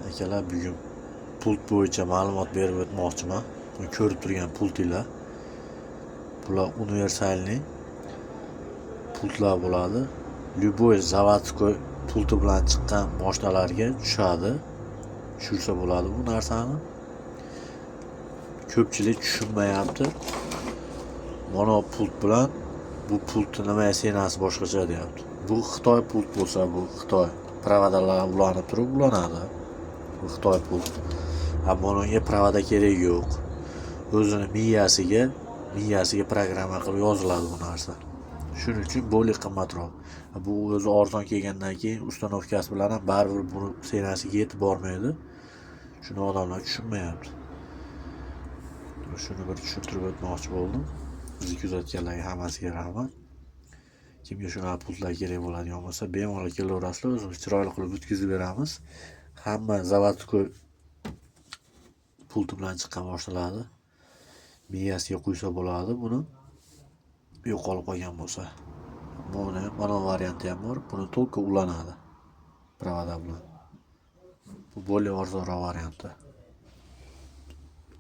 Akalar, bugun pult bo'yicha ma'lumot berib o'tmoqchiman. Ko'rib turgan pultinglar. Bular universalniy pultlar bo'ladi. Любой заводской pulti bilan chiqqan mashinalarga tushadi. Tushirsa bo'ladi bu narsani. Ko'pchilik tushunmayapti. Mana pult bilan bu pultni nima senasi boshqacha deyapti. Bu Xitoy pult bo'lsa, bu Xitoy provadarlar ulanib turib ulanadi. Bu Xitoy pult. Bunga provoda kerak yo'q. O'zini miyasiga programma qilib yoziladi bu narsa. Shuning uchun bo'li qimmatroq. Bu o'zi arzon kelgandan keyin ustanovkasi bilan ham baribir bu senasiga yetib bormaydi. Shuni odamlar tushunmayapti. Shuni bir tushuntirib o'tmoqchi bo'ldim. Bizni kuzatganlarga hammasiga rahmat. Kimga shunaqa pultlar kerak bo'ladigan bo'lsa, bemalol kelaverasizlar, o'zimiz chiroyli qilib bitkazib beramiz. Hamma заводской pulti bilan chiqqan mashinalarni miyasiga qo'ysa bo'ladi buni. Yo'qolib qolgan bo'lsa. Mana varianti ham bor. Buni to'lqa ulanadi. Provoda bilan. Bu bo'lli arzonroq varianti.